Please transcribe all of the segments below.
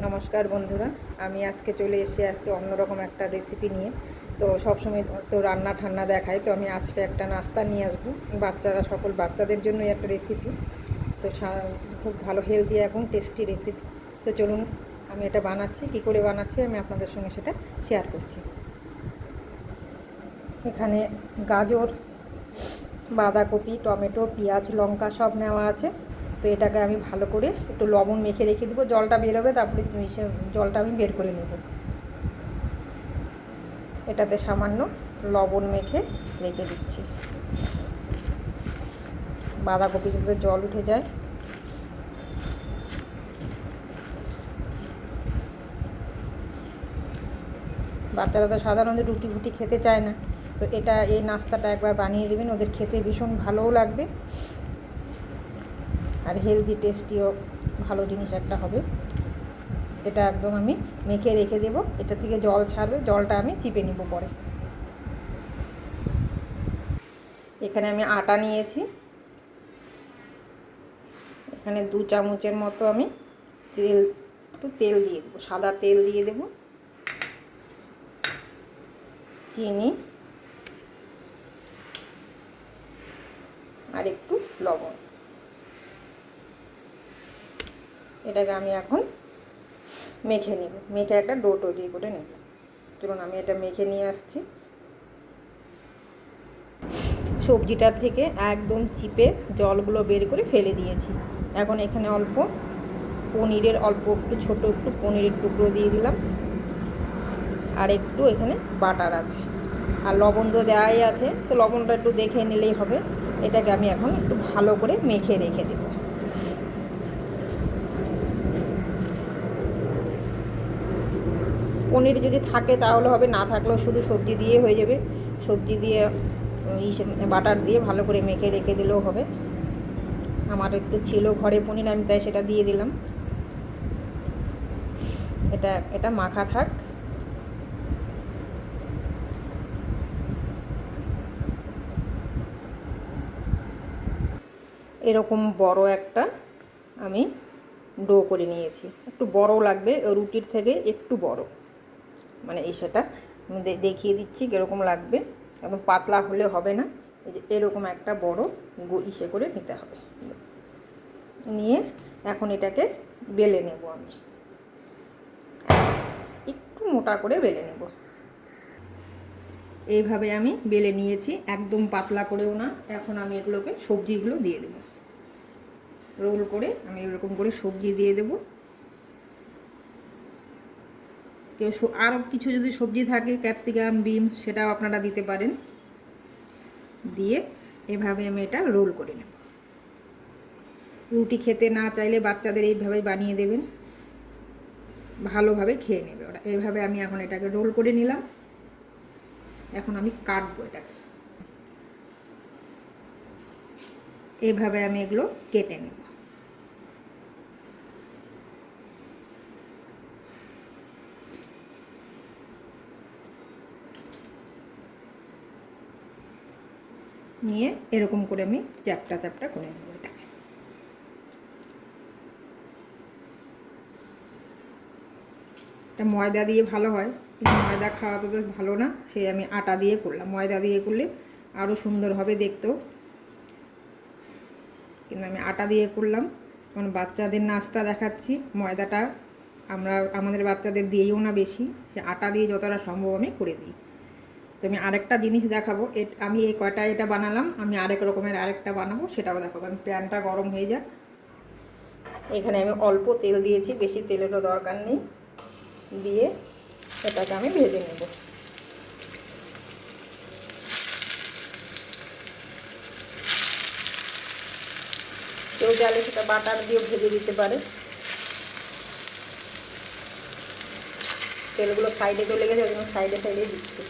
নমস্কার বন্ধুরা, আমি আজকে চলে এসেছি আজকে অন্যরকম একটা রেসিপি নিয়ে। তো সবসময় তো রান্না ঠান্না দেখায়, তো আমি আজকে একটা নাস্তা নিয়ে আসবো সকল বাচ্চাদের জন্যই একটা রেসিপি। তো খুব ভালো হেলদি এবং টেস্টি রেসিপি। তো চলুন আমি এটা বানাচ্ছি, কী করে বানাচ্ছি আমি আপনাদের সঙ্গে সেটা শেয়ার করছি। এখানে গাজর, বাঁধাকপি, টমেটো, পেঁয়াজ, লঙ্কা সব নেওয়া আছে। তো এটাকে আমি ভালো করে একটু লবণ মেখে রেখে দেবো, জলটা বেরোবে, তারপরে জলটা আমি বের করে নেব। এটাতে সামান্য লবণ মেখে রেখে দিচ্ছি। বাঁধাকপি যদি জল উঠে যায়। বাচ্চারা তো সাধারণত রুটি ফুটি খেতে চায় না, তো এই নাস্তাটা একবার বানিয়ে দেবেন, ওদের খেতে ভীষণ ভালোও লাগবে আর হেলদি টেস্টিও ভালো জিনিস একটা হবে। এটা একদম আমি মেখে রেখে দেব, এটা থেকে জল ছাড়বে, জলটা আমি চিপে নিব পরে। এখানে আমি আটা নিয়েছি, এখানে 2 চামচের মতো আমি একটু তেল দিয়ে দেবো, সাদা তেল দিয়ে দেব, চিনি আর একটু লবণ। এটাকে আমি এখন মেখে নেব, মেখে একটা ডো তৈরি করে নেব। চলুন আমি এটা মেখে নিয়ে আসছি। সবজিটা থেকে একদম চিপে জলগুলো বের করে ফেলে দিয়েছি। এখন এখানে অল্প একটু ছোটো একটু পনিরের টুকরো দিয়ে দিলাম, আর একটু এখানে বাটার আছে, আর লবণ তো দেওয়াই আছে, তো লবণটা একটু দেখে নিলেই হবে। এটাকে আমি এখন একটু ভালো করে মেখে রেখে দেব। পনির যদি থাকে তাহলে হবে, না থাকলেও শুধু সবজি দিয়ে হয়ে যাবে। সবজি দিয়ে বাটার দিয়ে ভালো করে মেখে রেখে দিলেও হবে। আমার একটু ছিল ঘরে পনির, আমি তাই সেটা দিয়ে দিলাম। এটা মাখা থাক। এরকম বড় একটা আমি ডো করে নিয়েছি, একটু বড় লাগবে, রুটির থেকে একটু বড়, মানে সেটা আমি দেখিয়ে দিচ্ছি কীরকম লাগবে। একদম পাতলা হলে হবে না, এই যে এরকম একটা বড় করে নিতে হবে। নিয়ে এখন এটাকে বেলে নেব, আমি একটু মোটা করে বেলে নেব। এইভাবে আমি বেলে নিয়েছি, একদম পাতলা করেও না। এখন আমি এগুলোকে সবজিগুলো দিয়ে দেব, রোল করে আমি এরকম করে সবজি দিয়ে দেব। কেউ আরও কিছু যদি সবজি থাকে, ক্যাপসিকাম, বিনস, সেটাও আপনারা দিতে পারেন। দিয়ে এভাবে আমি এটা রোল করে নেব। রুটি খেতে না চাইলে বাচ্চাদের এইভাবে বানিয়ে দেবেন, ভালোভাবে খেয়ে নেবে ওরা। এইভাবে আমি এখন এটাকে রোল করে নিলাম। এখন আমি কাটবো এটাকে, এইভাবে আমি এগুলো কেটে নেব। নিয়ে এরকম করে আমি চ্যাপটা চ্যাপটা করে নেব এটাকে। এটা ময়দা দিয়ে ভালো হয়, কিন্তু ময়দা খাওয়া তো ভালো না, সেই আমি আটা দিয়ে করলাম। ময়দা দিয়ে করলে আরও সুন্দর হবে দেখতেও, কিন্তু আমি আটা দিয়ে করলাম। কারণ বাচ্চাদের নাস্তা দেখাচ্ছি, ময়দাটা আমাদের বাচ্চাদের দিয়েও না বেশি, সে আটা দিয়ে যতটা সম্ভব আমি করে দিই। তো আমি আরেকটা জিনিস দেখাবো, আমি এই কয়টা এটা বানালাম, আমি আরেক রকমের আরেকটা বানাবো, সেটাও দেখাবো। আমি প্যানটা গরম হয়ে যাক। এখানে আমি অল্প তেল দিয়েছি, বেশি তেলেরও দরকার নেই। দিয়ে এটাকে আমি ভেজে নেব। কেউ চাইলে সেটা বাটার দিয়েও ভেজে দিতে পারে। তেলগুলো সাইডে চলে গেছে, ওই জন্য সাইডে সাইডে দিচ্ছি।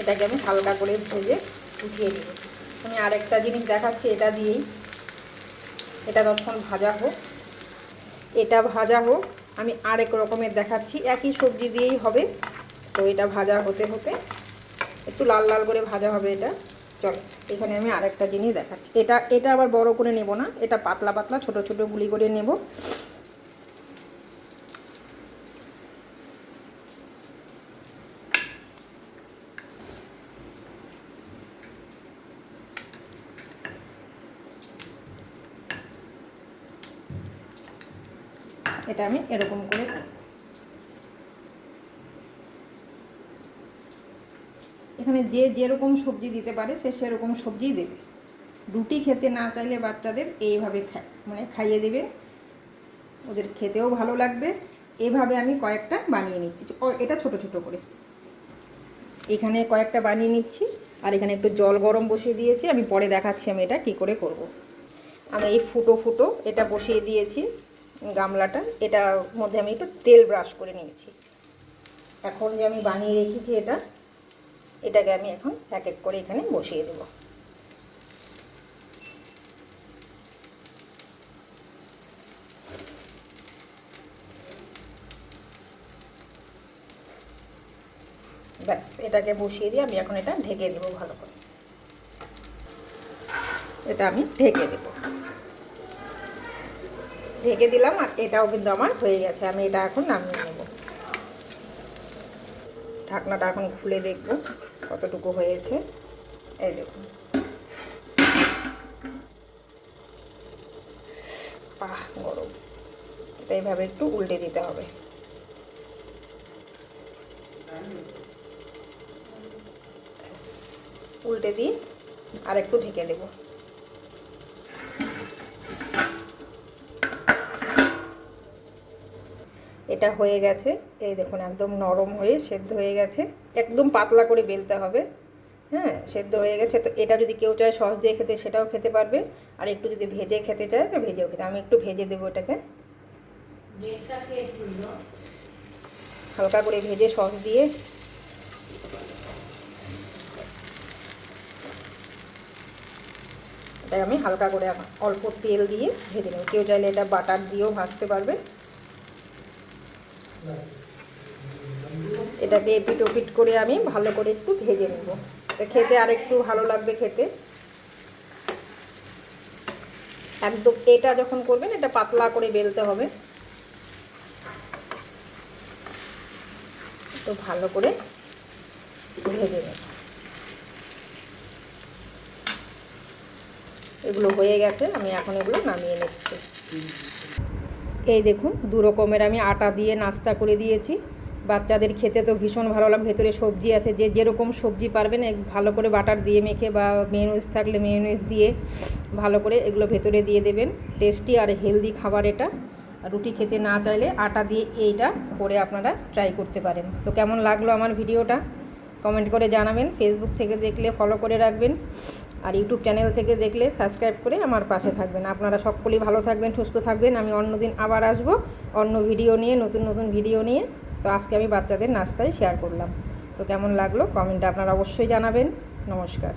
এটাকে আমি হালকা করে ভেজে উঠিয়ে দেবো। আমি আরেকটা জিনিস দেখাচ্ছি, এটা দিয়েই, এটা ততক্ষণ ভাজা হোক। এটা ভাজা হোক, আমি আরেক রকমের দেখাচ্ছি, একই সবজি দিয়েই হবে। তো এটা ভাজা হতে হতে একটু লাল লাল করে ভাজা হবে এটা। চলো এখানে আমি আরেকটা জিনিস দেখাচ্ছি। এটা আবার বড় করে নেব না, এটা পাতলা পাতলা ছোট ছোট গুলি করে নেব। এটা আমি এরকম করে, এখানে যে যেরকম সবজি দিতে পারে সে সেরকম সবজিই দেবে। রুটি খেতে না চাইলে বাচ্চাদের এইভাবে খাইয়ে দেবে, ওদের খেতেও ভালো লাগবে। এভাবে আমি কয়েকটা বানিয়ে নিচ্ছি, এটা ছোট ছোট করে এখানে কয়েকটা বানিয়ে নিচ্ছি। আর এখানে একটু জল গরম বসিয়ে দিয়েছি, আমি পরে দেখাচ্ছি আমি এটা কী করে করব। আমি এই ফুটো এটা বসিয়ে দিয়েছি গামলাটা, এটার মধ্যে আমি একটু তেল ব্রাশ করে নিয়েছি। এখন যে আমি বানিয়ে রেখেছি এটাকে আমি এখন এক এক করে এখানে বসিয়ে দেব। ব্যাস, এটাকে বসিয়ে দিয়ে আমি এখন এটা ঢেকে দেবো ভালো করে। এটা আমি ঢেকে দেব, ঢেকে দিলাম। আর এটাও কিন্তু আমার হয়ে গেছে, আমি এটা এখন নামিয়ে নেব। ঢাকনাটা এখন খুলে দেখব কতটুকু হয়েছে। এই দেখুন, বাহ গরম। এটা এইভাবে একটু উল্টে দিতে হবে। উল্টে দিয়ে আর একটু ঢেকে দেব। এটা হয়ে গেছে, এই দেখুন একদম নরম হয়ে সেদ্ধ হয়ে গেছে। একদম পাতলা করে বেলতে হবে, হ্যাঁ সেদ্ধ হয়ে গেছে। তো এটা যদি কেউ চায় সস দিয়ে খেতে সেটাও খেতে পারবে, আর একটু যদি ভেজে খেতে চায় তো ভেজেও খেতে। আমি একটু ভেজে দেবো এটাকে, হালকা করে ভেজে সস দিয়ে। এটা আমি হালকা করে অল্প তেল দিয়ে ভেজে নেব। কেউ চাইলে এটা বাটার দিয়েও ভাজতে পারবে। এটাকে এপিট ওপিট করে আমি ভালো করে একটু ভেজে নেব, খেতে আর একটু ভালো লাগবে খেতে। একদম এটা যখন করবেন এটা পাতলা করে বেলতে হবে, তো ভালো করে ভেজে নেব। এগুলো হয়ে গেছে, আমি এখন এগুলো নামিয়ে নিচ্ছি। এই দেখুন দু রকমের আমি আটা দিয়ে নাস্তা করে দিয়েছি। বাচ্চাদের খেতে তো ভীষণ ভালো লাগে, ভেতরে সবজি আছে, যে যেরকম সবজি পারবেন ভালো করে বাটার দিয়ে মেখে বা মেয়োনিজ থাকলে মেয়োনিজ দিয়ে ভালো করে এগুলো ভেতরে দিয়ে দেবেন। টেস্টি আর হেলদি খাবার এটা। রুটি খেতে না চাইলে আটা দিয়ে এইটা করে আপনারা ট্রাই করতে পারেন। তো কেমন লাগলো আমার ভিডিওটা কমেন্ট করে জানাবেন। ফেসবুক থেকে দেখলে ফলো করে রাখবেন, আর ইউটিউব চ্যানেল থেকে দেখলে সাবস্ক্রাইব করে আমার পাশে থাকবেন। আপনারা সকলেই ভালো থাকবেন, সুস্থ থাকবেন। আমি অন্যদিন আবার আসবো অন্য ভিডিও নিয়ে, নতুন নতুন ভিডিও নিয়ে। তো আজকে আমি বাচ্চাদের নাস্তায় শেয়ার করলাম। তো কেমন লাগলো কমেন্টে আপনারা অবশ্যই জানাবেন। নমস্কার।